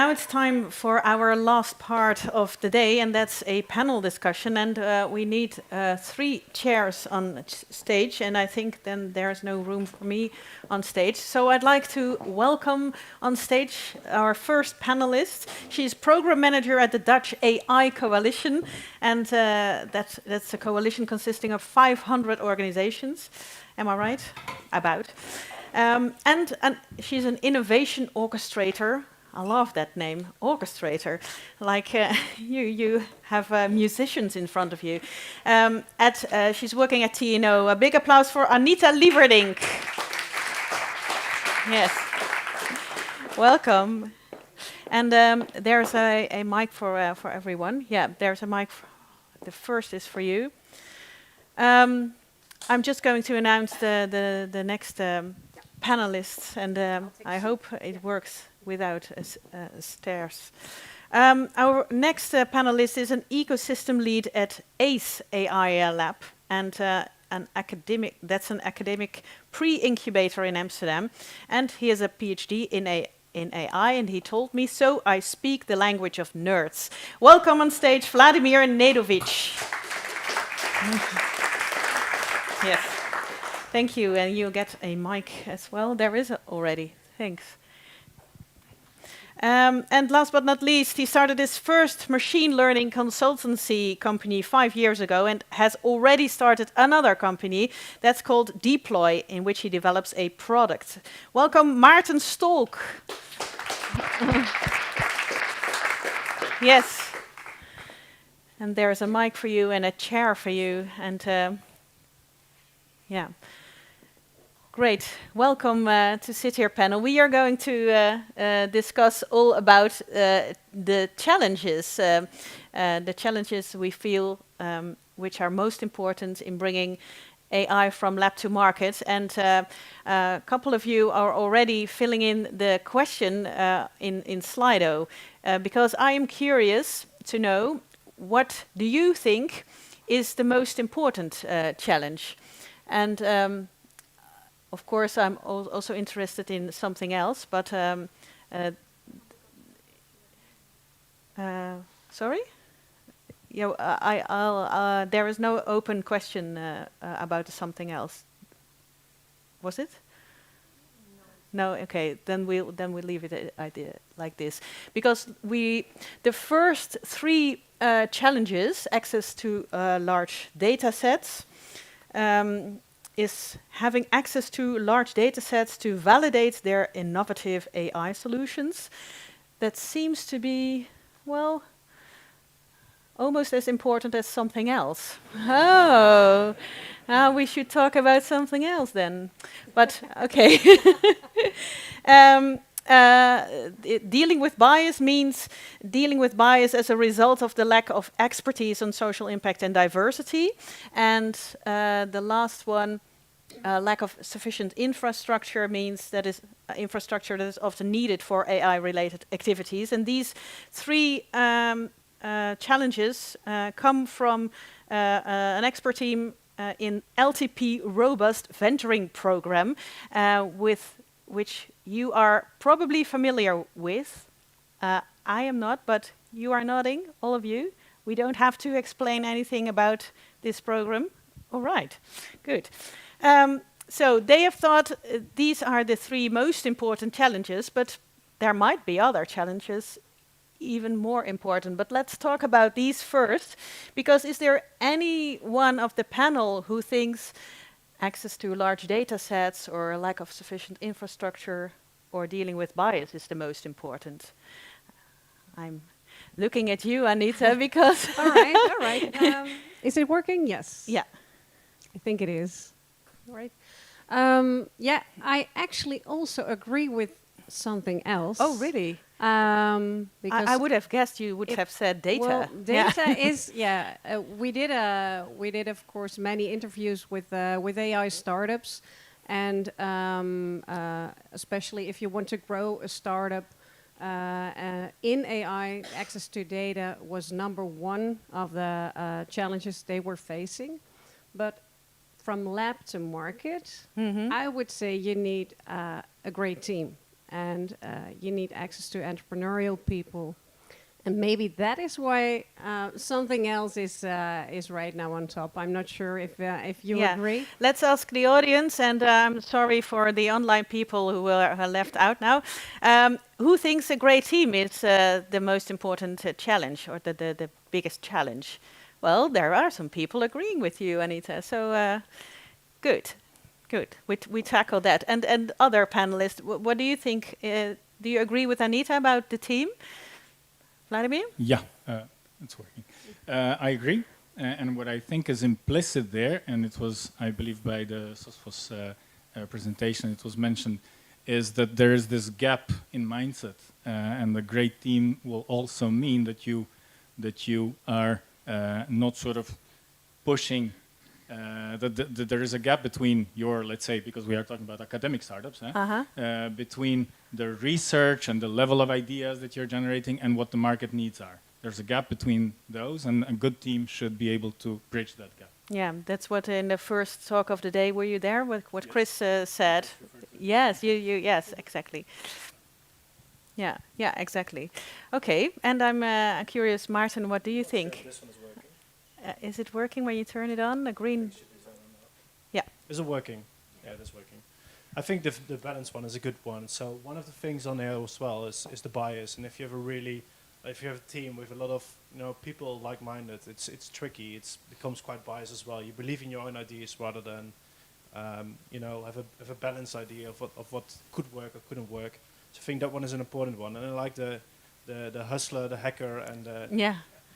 Now it's time for our last part of the day, and that's a panel discussion. And we need 3 chairs on stage, and I think then there's no room for me on stage. So I'd like to welcome on stage our first panelist. She's program manager at the Dutch AI Coalition, and that's a coalition consisting of 500 organizations. Am I right? About. And she's an innovation orchestrator. I love that name, orchestrator. Like you have musicians in front of you. She's working at TNO. A big applause for Anita Lieverdink. Yes, welcome. And there's a mic for everyone. Yeah, there's a mic. The first is for you. I'm just going to announce the next panelists, and I hope it works without stairs. Our next panelist is an ecosystem lead at ACE AI Lab, and an academic pre-incubator in Amsterdam, and he has a PhD in AI, and he told me, so I speak the language of nerds. Welcome on stage, Vladimir Nedovic. Yes, thank you, and you'll get a mic as well. There is already, thanks. And last but not least, he started his first machine learning consultancy company 5 years ago and has already started another company that's called Deeploy, in which he develops a product. Welcome, Maarten Stolk. Yes. And there's a mic for you and a chair for you. And yeah. Great. Welcome to sit here panel. We are going to discuss all about the challenges we feel which are most important in bringing AI from lab to market. And a couple of you are already filling in the question in Slido, because I am curious to know, what do you think is the most important challenge? And of course, I'm also interested in something else, but sorry? Yeah, there is no open question about something else. Was it? No, okay. Then we'll leave it like this, because the first 3 challenges, access to large data sets. Is having access to large data sets to validate their innovative AI solutions. That seems to be, well, almost as important as something else. Oh, we should talk about something else then. But, okay. Dealing with bias means dealing with bias as a result of the lack of expertise on social impact and diversity. And the last one, lack of sufficient infrastructure, means that is infrastructure that is often needed for AI-related activities. And these 3 challenges come from an expert team in LTP Robust Venturing Program, with which you are probably familiar with. I am not, but you are nodding, all of you. We don't have to explain anything about this program. All right, good. So they have thought these are the 3 most important challenges, but there might be other challenges even more important. But let's talk about these first, because is there any one of the panel who thinks access to large data sets or lack of sufficient infrastructure or dealing with bias is the most important? I'm looking at you, Anita, because... All right. Is it working? Yes. Yeah. I think it is. All right. Yeah, I actually also agree with something else. Oh, really? Because I would have guessed you would have said data. Well, data is, yeah. We did of course many interviews with AI startups, and especially if you want to grow a startup in AI, access to data was number 1 of the challenges they were facing. But from lab to market, I would say you need a great team. and you need access to entrepreneurial people. And maybe that is why something else is right now on top. I'm not sure if you agree. Let's ask the audience, and I'm sorry for the online people who are left out now. Who thinks a great team is the most important challenge, or the biggest challenge? Well, there are some people agreeing with you, Anita. So good. We tackle that. And other panelists, what do you think? Do you agree with Anita about the team? Vladimir? Yeah, it's working. I agree. And what I think is implicit there, and it was, I believe, by the SOSFOS presentation, it was mentioned, is that there is this gap in mindset. And the great team will also mean that you are not sort of pushing, that there is a gap between your, let's say, because we are talking about academic startups, between the research and the level of ideas that you're generating and what the market needs are. There's a gap between those, and a good team should be able to bridge that gap. Yeah, that's what in the first talk of the day, were you there? What Chris said. Yes, yes, exactly. Yeah, exactly. Okay, and I'm curious, Maarten, what do you think? This one is working. Is it working when you turn it on? The green. Yeah. Is it working? Yeah, it is working. I think the balance one is a good one. So one of the things on there as well is the bias. And if you have a team with a lot of people like-minded, it's tricky. It becomes quite biased as well. You believe in your own ideas rather than have a balanced idea of what could work or couldn't work. So I think that one is an important one. And I like the hustler, the hacker, and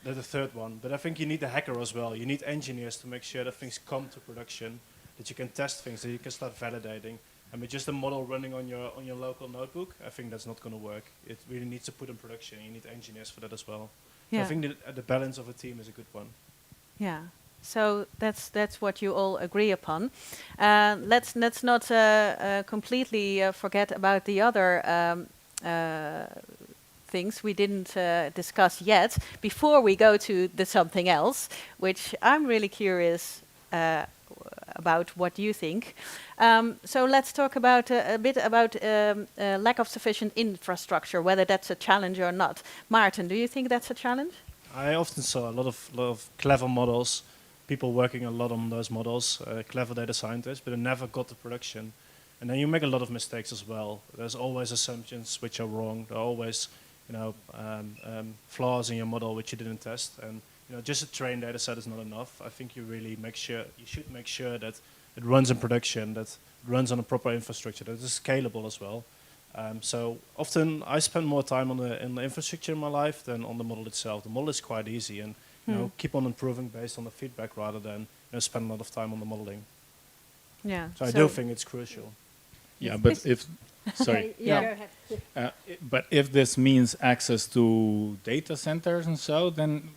the third one. But I think you need the hacker as well. You need engineers to make sure that things come to production, that you can test things, that you can start validating. I mean, just a model running on your local notebook, I think that's not going to work. It really needs to put in production. You need engineers for that as well. Yeah. So I think the balance of a team is a good one. Yeah. So that's what you all agree upon. Let's not completely forget about the other things we didn't discuss yet before we go to the something else, which I'm really curious about what you think. So let's talk about a bit about lack of sufficient infrastructure, whether that's a challenge or not. Maarten, do you think that's a challenge? I often saw a lot of clever models, people working a lot on those models, clever data scientists, but they never got to production. And then you make a lot of mistakes as well. There's always assumptions which are wrong. There are always flaws in your model which you didn't test. And just a trained data set is not enough. I think you should make sure that it runs in production, that it runs on a proper infrastructure, that it's scalable as well. So often I spend more time on the infrastructure in my life than on the model itself. The model is quite easy, and keep on improving based on the feedback rather than spend a lot of time on the modeling. Yeah. So I do think it's crucial. Yeah, but if sorry. Go ahead. But if this means access to data centers and so, then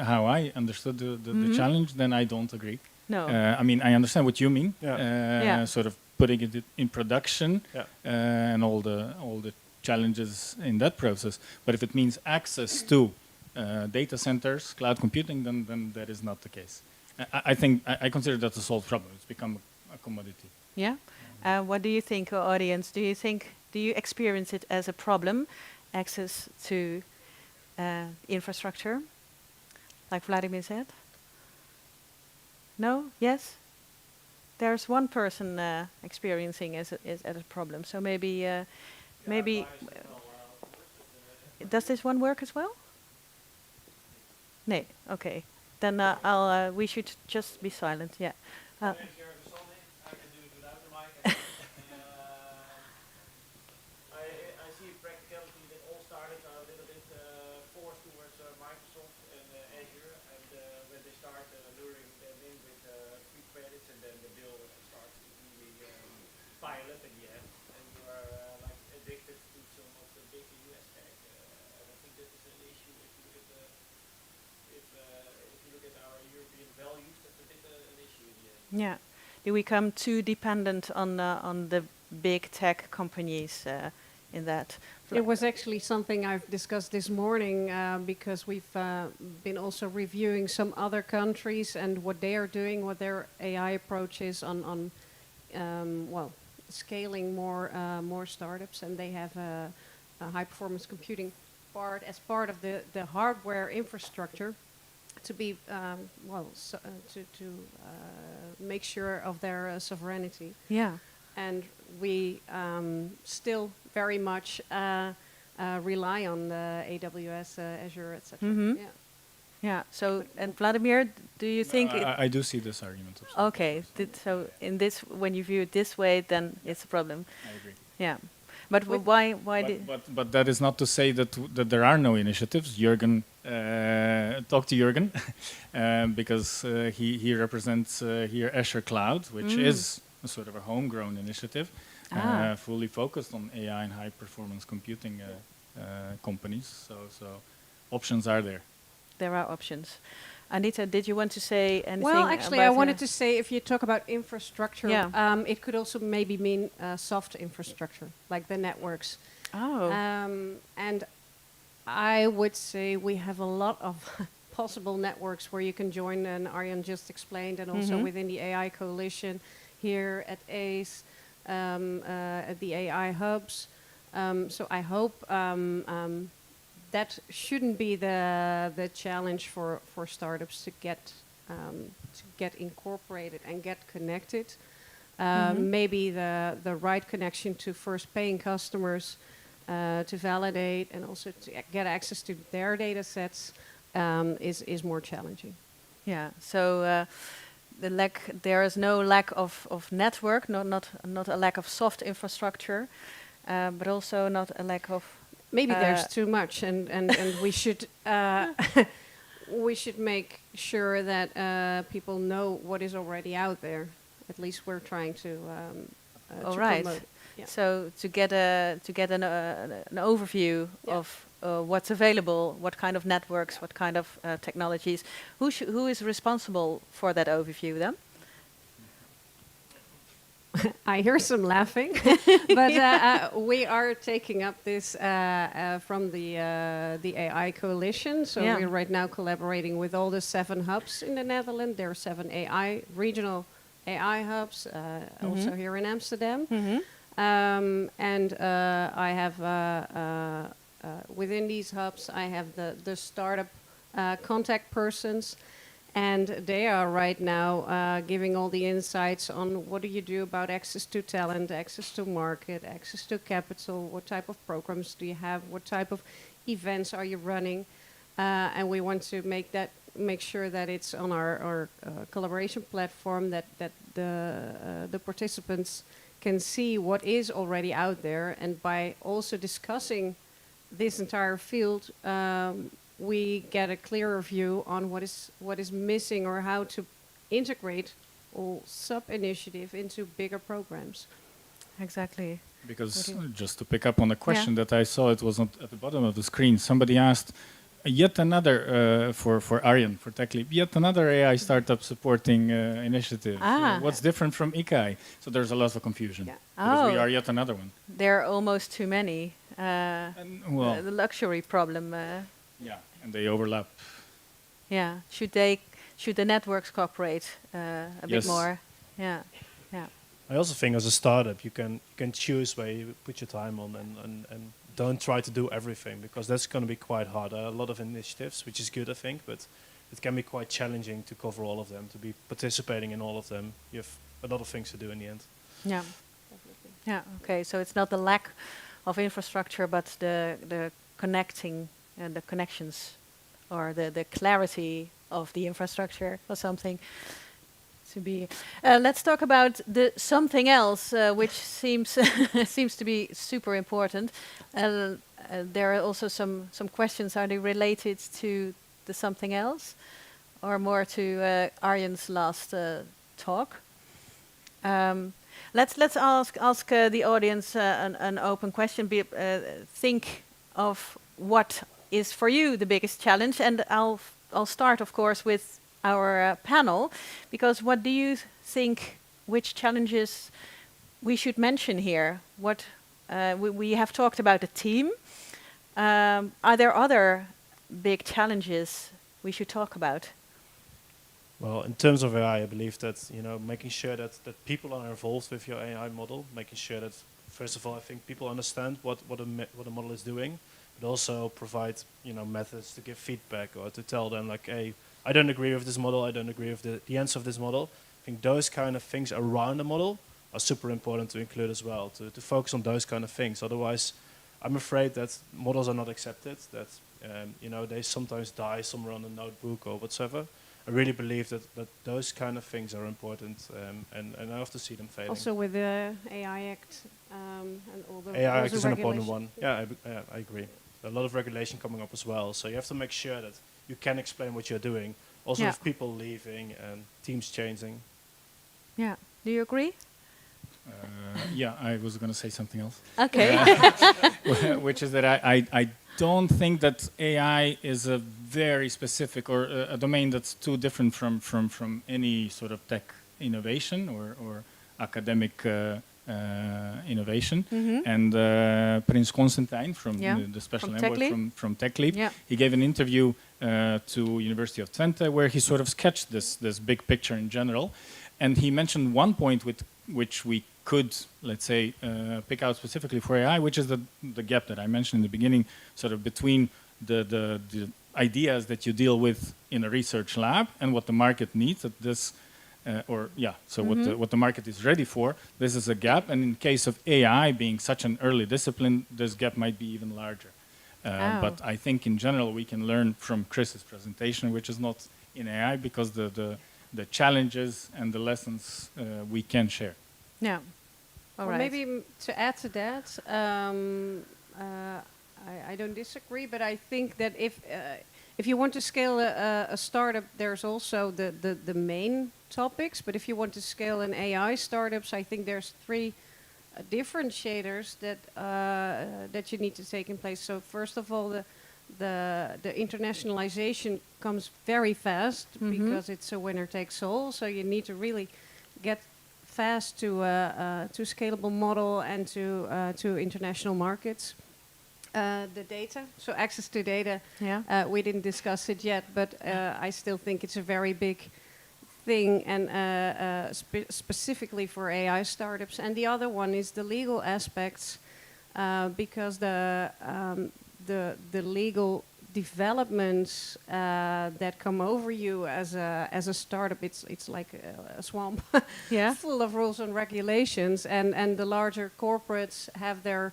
how I understood the challenge, then I don't agree. No. I mean, I understand what you mean. Yeah. Sort of putting it in production and all the challenges in that process. But if it means access to data centers, cloud computing, then that is not the case. I think I consider that a solved problem. It's become a commodity. Yeah. What do you think, audience? Do you experience it as a problem, access to infrastructure, like Vladimir said? No? Yes? There's one person experiencing as a problem. So maybe does this one work as well? No. Okay. Then we should just be silent. Yeah. I see practicality that all startups are a little bit forced towards Microsoft and Azure, and when they start luring them in with free credits, and then the bill starts to really pile up in the end, and you are addicted to some of the big US tech. And I think that is an issue if you look at our European values. That's a bit an issue in the end. Yeah. Do we become too dependent on the big tech companies in that? It was actually something I've discussed this morning because we've been also reviewing some other countries and what they are doing, what their AI approach is on scaling more startups, and they have a high performance computing part as part of the hardware infrastructure to be to make sure of their sovereignty. Yeah. And we still very much rely on AWS, Azure, etc. Mhm. Yeah. Yeah. So, and Vladimir, do you think? I do see this argument. Absolutely. Okay. So, in this, when you view it this way, then it's a problem. I agree. Yeah. But why? Why But that is not to say that there are no initiatives. Jürgen, talk to Jürgen, because he represents here Azure Cloud, which is a sort of a homegrown initiative, fully focused on AI and high performance computing companies. So options are there. There are options. Anita, did you want to say anything? Well, actually, I about wanted to say, if you talk about infrastructure, Yeah. it could also maybe mean soft infrastructure, like the networks. Oh. And I would say we have a lot of possible networks where you can join, and Arjan just explained, and also within the AI coalition here at ACE, at the AI hubs. So I hope that shouldn't be the challenge for startups to get incorporated and get connected. Maybe the right connection to first paying customers to validate and also to get access to their data sets is more challenging. Yeah. So there is no lack of network, not a lack of soft infrastructure, but also not a lack of. Maybe there's too much, and we should we should make sure that people know what is already out there. At least we're trying to. All to right. promote. Yeah. So to get an overview of what's available, what kind of networks, what kind of technologies, who is responsible for that overview then? I hear some laughing, but we are taking up this from the AI coalition. So we're right now collaborating with all the 7 hubs in the Netherlands. There are 7 regional AI hubs, also here in Amsterdam. And I have within these hubs, I have the startup contact persons. And they are right now giving all the insights on what do you do about access to talent, access to market, access to capital, what type of programs do you have, what type of events are you running, and we want to make sure that it's on our collaboration platform, that the participants can see what is already out there, and by also discussing this entire field. We get a clearer view on what is missing or how to integrate all sub-initiative into bigger programs. Exactly. Because just to pick up on a question that I saw, it was at the bottom of the screen. Somebody asked, yet another, for Arjan, for TechLeap, yet another AI startup supporting initiative. What's different from ICAI? So there's a lot of confusion. Yeah. Because we are yet another one. There are almost too many. Well, the luxury problem. yeah, and they overlap. Yeah. Should the networks cooperate a bit more? Yeah. Yeah. I also think as a startup, you can choose where you put your time on, and don't try to do everything, because that's going to be quite hard. A lot of initiatives, which is good, I think, but it can be quite challenging to cover all of them, to be participating in all of them. You have a lot of things to do in the end. Yeah. Yeah. Okay. So it's not the lack of infrastructure, but the connecting and the connections, or the clarity of the infrastructure or something. To be. Let's talk about the something else, which seems to be super important. There are also some questions. Are they related to the something else, or more to Arjan's last talk? Let's ask the audience an open question. Think of what is for you the biggest challenge, and I'll start, of course, with our panel, because what do you think, which challenges we should mention here? What we have talked about a team. Are there other big challenges we should talk about? Well, in terms of AI, I believe that making sure that people are involved with your AI model, making sure that first of all, I think people understand what a model is doing, but also provide methods to give feedback or to tell them like, hey, I don't agree with this model, I don't agree with the answer of this model. I think those kind of things around the model are super important to include as well, to focus on those kind of things. Otherwise, I'm afraid that models are not accepted, that they sometimes die somewhere on a notebook or whatsoever. I really believe that those kind of things are important, and I often see them failing. Also with the AI Act and all the AI rules Act is and an important regulations. one. Yeah, I agree. A lot of regulation coming up as well, so you have to make sure that you can explain what you're doing. Also Yeah. with people leaving and teams changing. Yeah. Do you agree? Yeah, I was going to say something else. Okay. Which is that I don't think that AI is a very specific or a domain that's too different from any sort of tech innovation or academic innovation. And Prince Constantine from Yeah, the special from envoy TechLeap. from TechLeap, Yeah. he gave an interview to University of Twente where he sort of sketched this big picture in general. And he mentioned one point which we could, let's say, pick out specifically for AI, which is the gap that I mentioned in the beginning, sort of between the ideas that you deal with in a research lab and what the market needs at this, what the market is ready for. This is a gap, and in case of AI being such an early discipline, this gap might be even larger. But I think in general we can learn from Chris's presentation, which is not in AI, because the challenges and the lessons we can share. Yeah. All Well, right. maybe to add to that, I don't disagree, but I think that if you want to scale a startup, there's also the main topics. But if you want to scale an AI startups, I think there's three differentiators that you need to take in place. So first of all, the internationalization comes very fast because it's a winner takes all. So you need to really get fast to scalable model and to international markets. The data, so access to data. Yeah. We didn't discuss it yet, but I still think it's a very big thing, and specifically for AI startups. And the other one is the legal aspects, because the legal developments that come over you as a startup, it's like a swamp Yeah. full of rules and regulations, and the larger corporates have their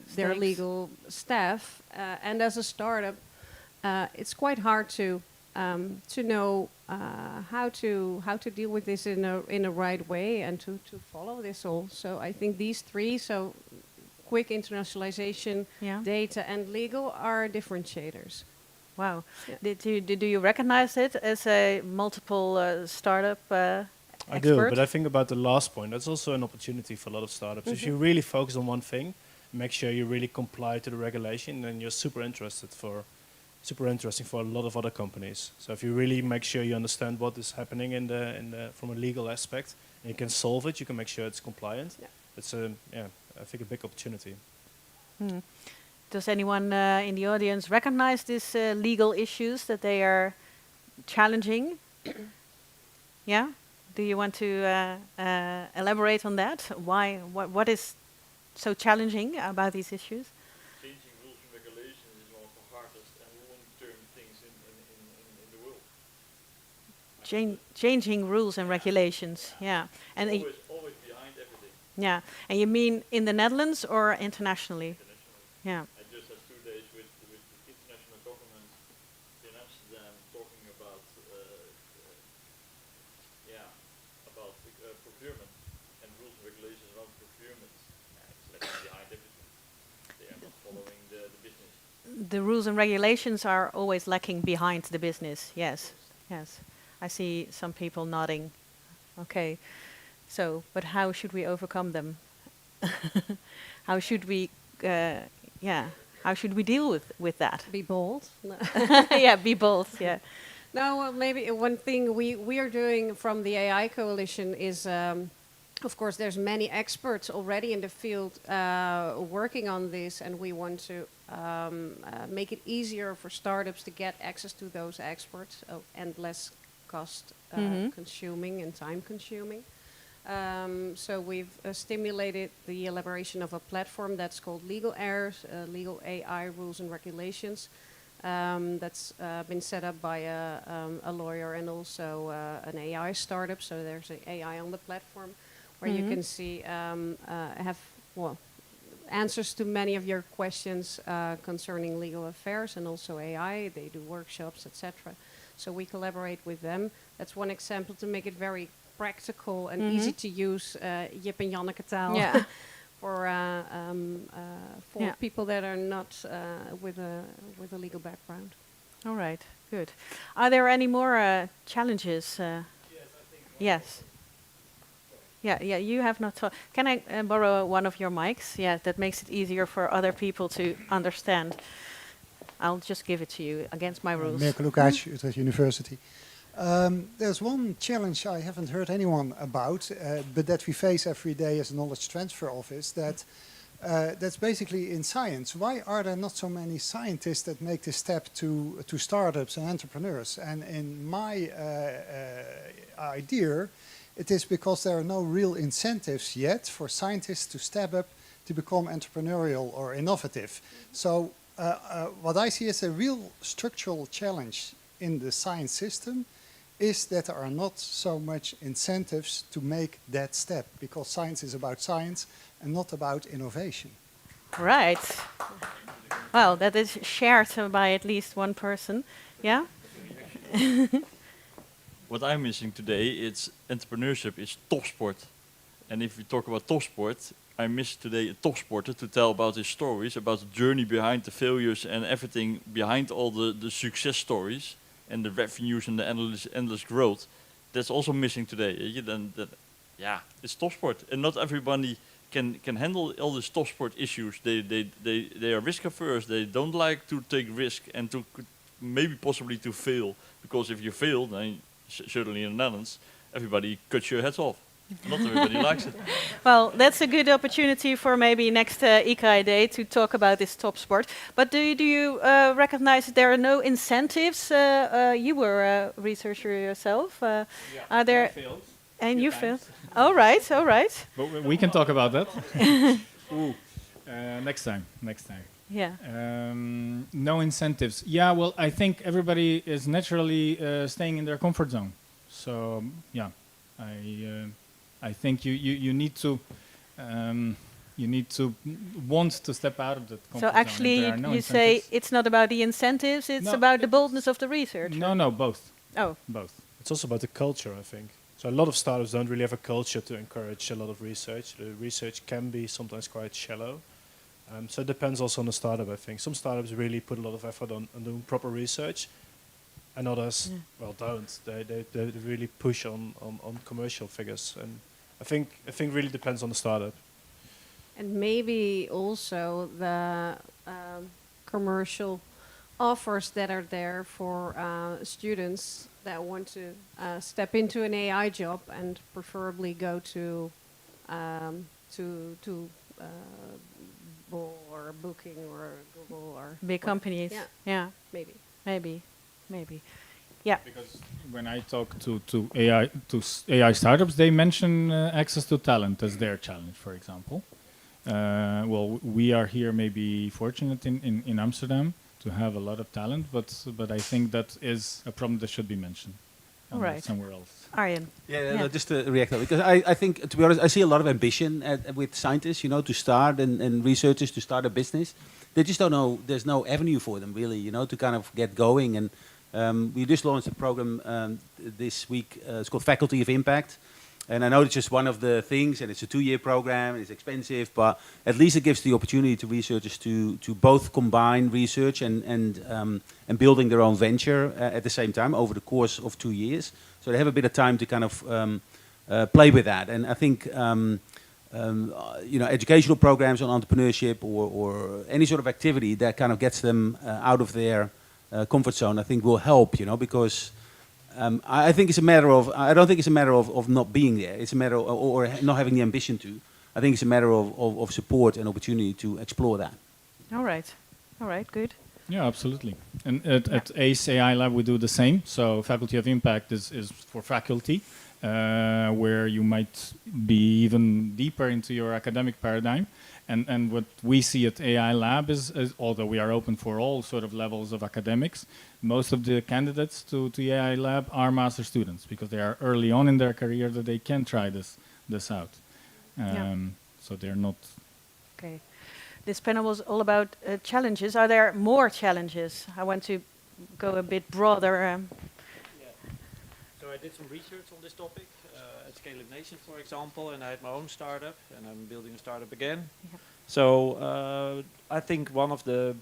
Stakes. legal staff, and as a startup, it's quite hard to know how to deal with this in a right way and to follow this all. So I think these three, so quick internationalization, Yeah. data, and legal, are differentiators. Wow. Yeah. Do you recognize it as a multiple startup I do, expert? but I think about the last point, that's also an opportunity for a lot of startups. If you really focus on one thing, make sure you really comply to the regulation, then you're super interesting for a lot of other companies. So if you really make sure you understand what is happening from a legal aspect, and you can solve it, you can make sure it's compliant. Yeah. It's I think a big opportunity. Does anyone in the audience recognize these legal issues that they are challenging? Yeah? Do you want to elaborate on that? Why? What is so challenging about these issues? Changing rules and regulations is one of the hardest and long-term things in the world. Changing rules and regulations, yeah. And Always behind everything. yeah, and you mean in the Netherlands or internationally? Internationally. Yeah. I just had 2 days with international government in Amsterdam talking about procurement and rules and regulations around procurement. It's lagging behind everything. They are not following the business. The rules and regulations are always lacking behind the business. Yes, yes. I see some people nodding. Okay. So, but how should we overcome them? How should we, how should we deal with that? Be bold. Yeah, be bold. Yeah. No, well, maybe one thing we are doing from the AI Coalition is of course, there's many experts already in the field working on this, and we want to make it easier for startups to get access to those experts and less cost consuming and time consuming. So we've stimulated the elaboration of a platform that's called Legal Airs, Legal AI Rules and Regulations. That's been set up by a lawyer and also an AI startup. So there's an AI on the platform where you can see have answers to many of your questions concerning legal affairs and also AI. They do workshops, etc. So we collaborate with them. That's one example to make it very practical and easy to use, Jip en Janneke taal, for people that are not with a legal background. All right, good. Are there any more challenges? Yes, I think. Yes. Yeah, you have not talked. Can I borrow one of your mics? Yeah, that makes it easier for other people to understand. I'll just give it to you against my rules. Mirko Lukács, Utrecht University. There's one challenge I haven't heard anyone about, but that we face every day as a knowledge transfer office, that's basically in science. Why are there not so many scientists that make this step to startups and entrepreneurs? And in my idea, it is because there are no real incentives yet for scientists to step up to become entrepreneurial or innovative. So what I see as a real structural challenge in the science system is that there are not so much incentives to make that step, because science is about science and not about innovation. Right. Well, that is shared by at least one person. Yeah? What I'm missing today, it's entrepreneurship is topsport. And if we talk about topsport, I miss today a topsporter to tell about his stories, about the journey behind the failures and everything behind all the success stories and the revenues and the endless growth. That's also missing today. It's topsport. And not everybody can handle all these topsport issues. They are risk averse. They don't like to take risk and to maybe possibly to fail. Because if you fail, then certainly in the Netherlands, everybody cuts your heads off. Not everybody likes it. Well, that's a good opportunity for maybe next ICAI day to talk about this top sport. But do you recognize that there are no incentives? You were a researcher yourself. Are there? And you failed. All right, all right. But we can talk about that. Next time. Yeah. No incentives. Yeah, well, I think everybody is naturally staying in their comfort zone. So, yeah, I think you need to want to step out of that comfort So zone. actually, you say it's not about the incentives; it's about the boldness of the research. No, both. Oh, Both. It's also about the culture, I think. So a lot of startups don't really have a culture to encourage a lot of research. The research can be sometimes quite shallow. So it depends also on the startup, I think. Some startups really put a lot of effort on doing proper research, and others, don't. They really push on commercial figures. And I think really depends on the startup. And maybe also the commercial offers that are there for students that want to step into an AI job and preferably go to Bol or Booking or Google or big companies. Yeah. maybe. Yeah. Because when I talk to AI startups, they mention access to talent as their challenge, for example. Well, we are here maybe fortunate in Amsterdam to have a lot of talent, but I think that is a problem that should be mentioned somewhere else. Arjen. No, just to react on it, because I think, to be honest, I see a lot of ambition with scientists, to start and researchers to start a business. They just don't know, there's no avenue for them really, to kind of get going. And we just launched a program this week, it's called Faculty of Impact. And I know it's just one of the things, and it's a 2-year program, and it's expensive, but at least it gives the opportunity to researchers to both combine research and building their own venture at the same time over the course of 2 years. So they have a bit of time to kind of play with that. And I think educational programs on entrepreneurship or any sort of activity that kind of gets them out of their comfort zone, I think will help, because I think it's a matter of. I don't think it's a matter of not being there. It's a matter of, or not having the ambition to. I think it's a matter of support and opportunity to explore that. All right, good. Yeah, absolutely. And at ACE AI Lab, we do the same. So Faculty of Impact is for faculty, where you might be even deeper into your academic paradigm. And what we see at AI Lab is although we are open for all sort of levels of academics, most of the candidates to AI Lab are master students because they are early on in their career that they can try this out. So they're not. Okay. This panel was all about challenges. Are there more challenges? I want to go a bit broader. Yeah. So I did some research on this topic at Scale Nation, for example, and I had my own startup, and I'm building a startup again. Yeah. So I think one of the,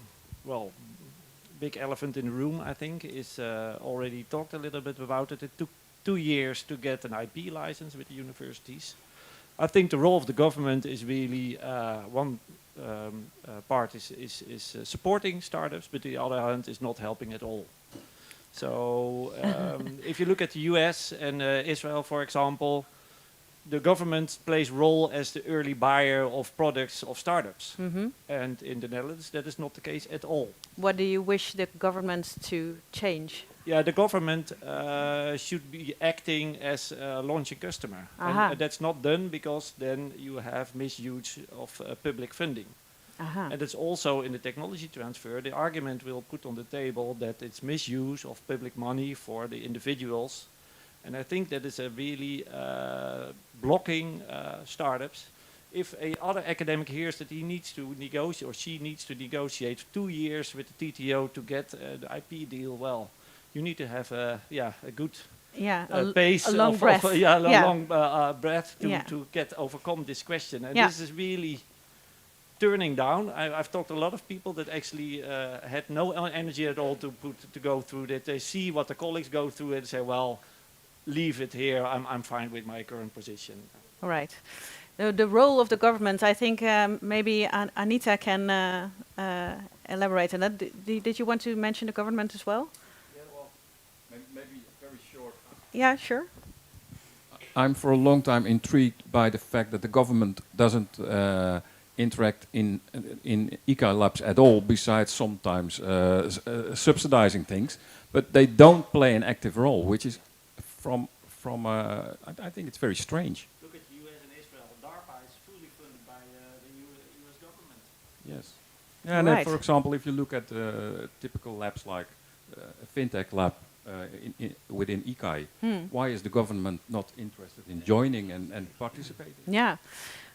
big elephant in the room, I think, is already talked a little bit about it. It took 2 years to get an IP license with the universities. I think the role of the government is really one part is supporting startups, but the other hand is not helping at all. So if you look at the US and Israel, for example, the government plays role as the early buyer of products of startups. And in the Netherlands, that is not the case at all. What do you wish the government to change? Yeah, the government should be acting as a launching customer. And that's not done because then you have misuse of public funding. And it's also in the technology transfer, the argument will put on the table that it's misuse of public money for the individuals. And I think that is a really blocking startups. If a other academic hears that he needs to negotiate or she needs to negotiate 2 years with the TTO to get the IP deal, well, you need to have a good pace, a long breath. Long breath to overcome this question. And this is really turning down. I've talked to a lot of people that actually had no energy at all to go through that. They see what the colleagues go through and say, well, leave it here. I'm fine with my current position. All right. The role of the government, I think maybe Anita can elaborate on that. Did you want to mention the government as well? Yeah, well, maybe very short. Yeah, sure. I'm for a long time intrigued by the fact that the government doesn't interact in ICAI labs at all, besides sometimes subsidizing things, but they don't play an active role, which is I think it's very strange. Look at the US and Israel. DARPA is fully funded by the US government. Yes. Yeah, and then, for example, if you look at typical labs like a fintech lab within ICAI, why is the government not interested in joining and participating? Yeah.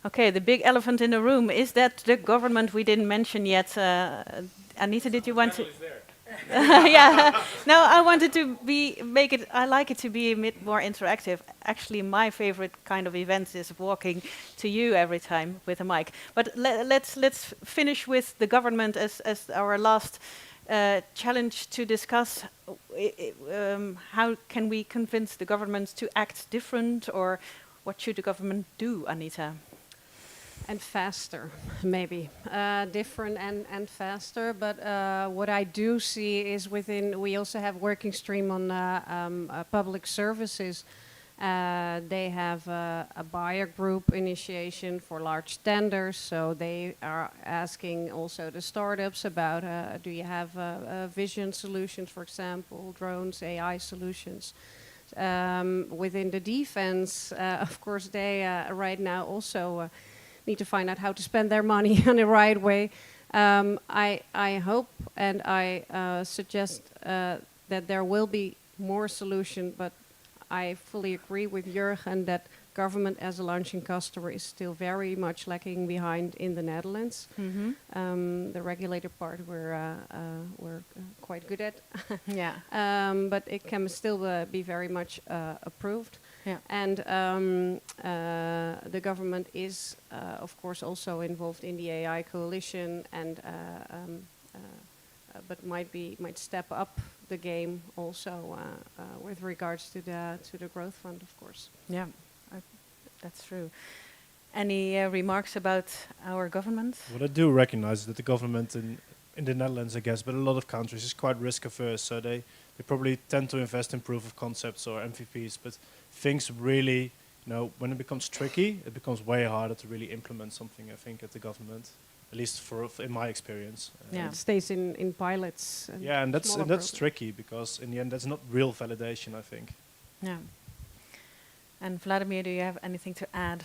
Okay, the big elephant in the room is that the government we didn't mention yet. Anita, did you want to? Yeah. No, I wanted to make it. I like it to be a bit more interactive. Actually, my favorite kind of event is walking to you every time with a mic. But let's finish with the government as our last challenge to discuss. How can we convince the government to act different, or what should the government do, Anita? And faster, maybe. Different and faster. But what I do see is we also have working stream on public services. They have a buyer group initiation for large tenders. So they are asking also the startups about, do you have vision solutions, for example, drones, AI solutions. Within the defense, of course, they right now also need to find out how to spend their money in the right way. I hope and I suggest that there will be more solution, but I fully agree with Jurgen that government as a launching customer is still very much lagging behind in the Netherlands. The regulator part we're quite good at. But it can still be very much approved. Yeah. And the government is, of course, also involved in the AI coalition, and but might step up the game also with regards to the growth fund, of course. Yeah, that's true. Any remarks about our government? What I do recognize is that the government in the Netherlands, I guess, but a lot of countries is quite risk averse. So they probably tend to invest in proof of concepts or MVPs. But things really, when it becomes tricky, it becomes way harder to really implement something, I think, at the government. At least in my experience. Yeah. It stays in pilots. And that's smaller that's programs. tricky because in the end, that's not real validation, I think. Yeah. And Vladimir, do you have anything to add?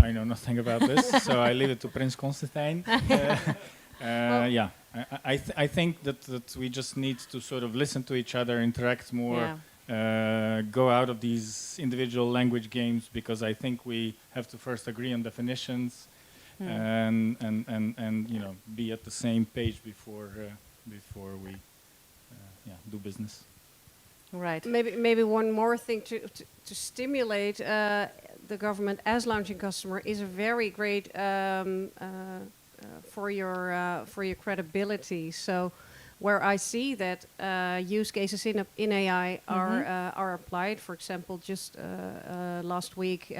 I know nothing about this, so I leave it to Prince Constantine. Yeah, I think that we just need to sort of listen to each other, interact more, go out of these individual language games, because I think we have to first agree on definitions, and be at the same page before we do business. Right. Maybe one more thing to stimulate the government as launching customer is a very great for your credibility. So where I see that use cases in AI are applied, for example, just last week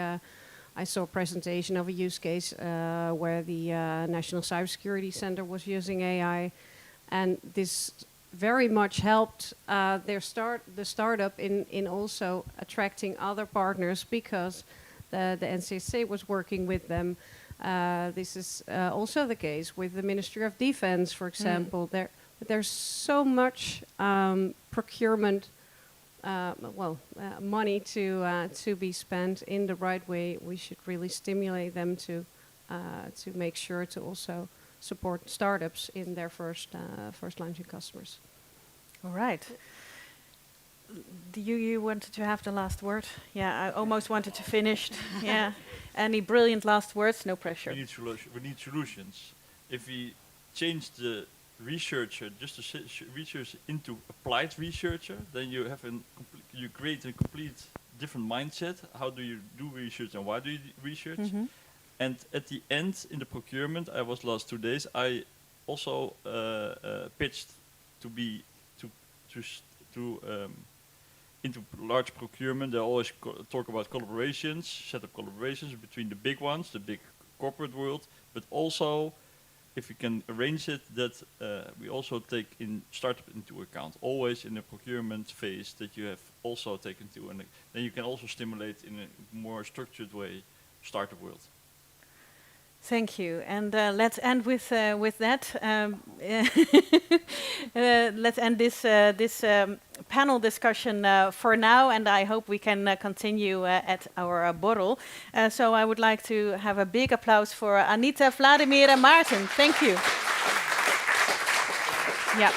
I saw a presentation of a use case where the National Cybersecurity Center was using AI, and this very much helped the startup in also attracting other partners, because the NCSC was working with them. This is also the case with the Ministry of Defense, for example. There's so much procurement, money to be spent in the right way. We should really stimulate them to make sure to also support startups in their first launching customers. All right. You wanted to have the last word? Yeah, I almost wanted to finish. Yeah. Any brilliant last words? No pressure. We need solutions. If we change the researcher, just a researcher, into applied researcher, then you have you create a complete different mindset. How do you do research and why do you research? And at the end, in the procurement, I was last 2 days. I also pitched to be into large procurement. They always talk about collaborations, set up collaborations between the big ones, the big corporate world, but also, if you can arrange it, that we also take in startup into account, always in the procurement phase, that you have also taken to, and then you can also stimulate in a more structured way startup world. Thank you, and let's end with that. Let's end this panel discussion for now, and I hope we can continue at our borrel. So I would like to have a big applause for Anita, Vladimir, and Maarten. Thank you. Yeah.